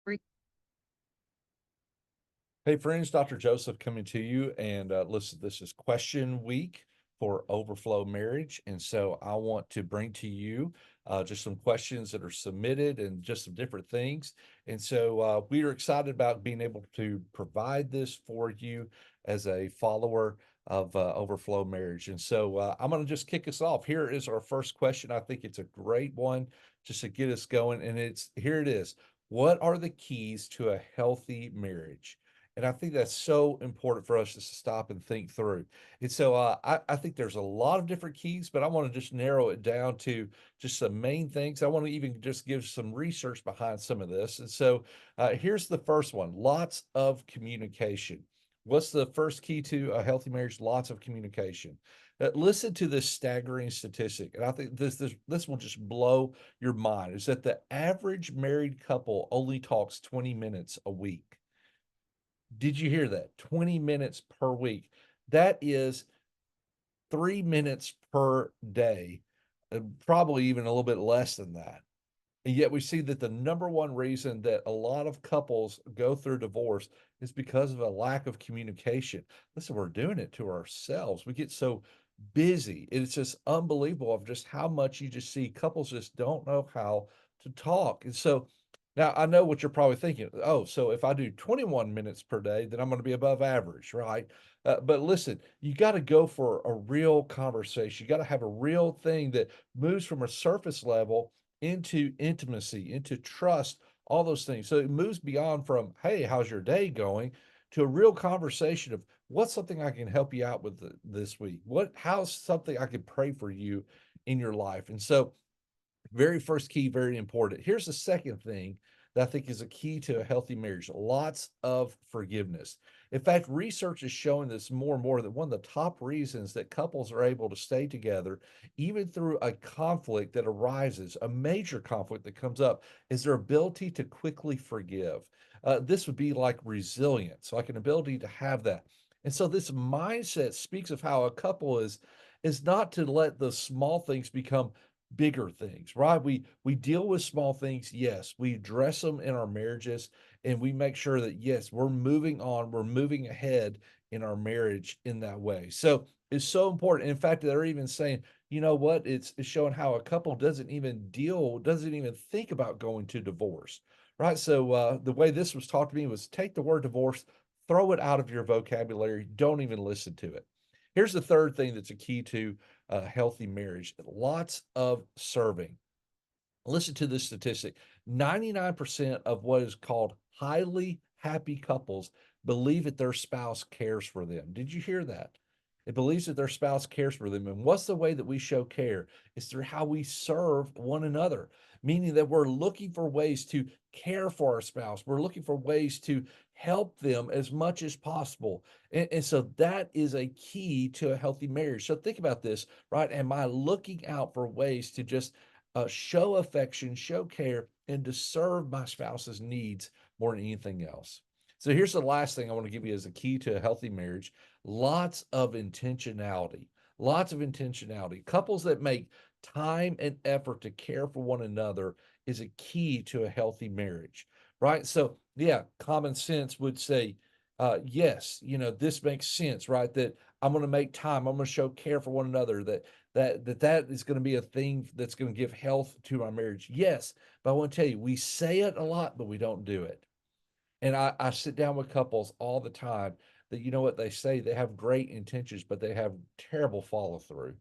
Re- Hey friends, Dr. Joseph coming to you. And listen, this is question week for Overflow Marriage. And so I want to bring to you just some questions that are submitted and just some different things. And so we are excited about being able to provide this for you as a follower of Overflow Marriage. And so I'm going to just kick us off. Here is our first question. I think it's a great one just to get us going. And here it is. What are the keys to a healthy marriage? And I think that's so important for us just to stop and think through. And so I think there's a lot of different keys, but I want to just narrow it down to just some main things. I want to even just give some research behind some of this. And so here's the first one: lots of communication. What's the first key to a healthy marriage? Lots of communication. Listen to this staggering statistic, and I think this will just blow your mind. Is that the average married couple only talks 20 minutes a week? Did you hear that? 20 minutes per week. That is 3 minutes per day, probably even a little bit less than that. And yet we see that the number one reason that a lot of couples go through divorce is because of a lack of communication. Listen, we're doing it to ourselves. We get so busy. It's just unbelievable of just how much you just see couples just don't know how to talk. And so now I know what you're probably thinking. Oh, so if I do 21 minutes per day, then I'm going to be above average, right? But listen, you got to go for a real conversation. You got to have a real thing that moves from a surface level into intimacy, into trust, all those things. So it moves beyond from, hey, how's your day going, to a real conversation of what's something I can help you out with this week? How's something I can pray for you in your life? And so very first key, very important. Here's the second thing that I think is a key to a healthy marriage: lots of forgiveness. In fact, research is showing this more and more that one of the top reasons that couples are able to stay together, even through a conflict that arises, a major conflict that comes up, is their ability to quickly forgive. This would be like resilience, like an ability to have that. And so this mindset speaks of how a couple is not to let the small things become bigger things, right? We deal with small things, yes. We address them in our marriages, and we make sure that yes, we're moving on, we're moving ahead in our marriage in that way. So it's so important. In fact, they're even saying, you know what? It's showing how a couple doesn't even think about going to divorce, right? So the way this was taught to me was take the word divorce, throw it out of your vocabulary, don't even listen to it. Here's the third thing that's a key to a healthy marriage: lots of serving. Listen to this statistic: 99% of what is called highly happy couples believe that their spouse cares for them. Did you hear that? It believes that their spouse cares for them. And what's the way that we show care? It's through how we serve one another, meaning that we're looking for ways to care for our spouse. We're looking for ways to help them as much as possible. And so that is a key to a healthy marriage. So think about this, right? Am I looking out for ways to just show affection, show care, and to serve my spouse's needs more than anything else? So here's the last thing I want to give you as a key to a healthy marriage: lots of intentionality. Lots of intentionality. Couples that make time and effort to care for one another is a key to a healthy marriage, right? So, yeah, common sense would say, yes, this makes sense, right? That I'm going to make time. I'm going to show care for one another. That is going to be a thing that's going to give health to our marriage. Yes, but I want to tell you, we say it a lot, but we don't do it. And I sit down with couples all the time that, you know what they say, they have great intentions, but they have terrible follow through.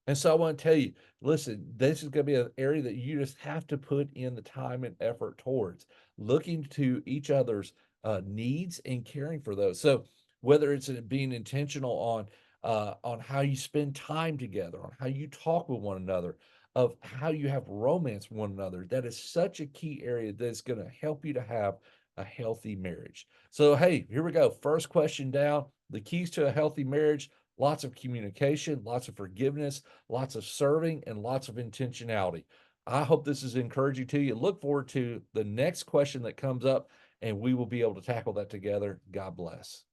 And so I want to tell you, listen, this is going to be an area that you just have to put in the time and effort towards looking to each other's needs and caring for those. So whether it's being intentional on how you spend time together, on how you talk with one another, of how you have romance with one another, that is such a key area that's going to help you to have a healthy marriage. So hey, here we go. First question down: the keys to a healthy marriage: lots of communication, lots of forgiveness, lots of serving, and lots of intentionality. I hope this is encouraging to you. Look forward to the next question that comes up, and we will be able to tackle that together. God bless.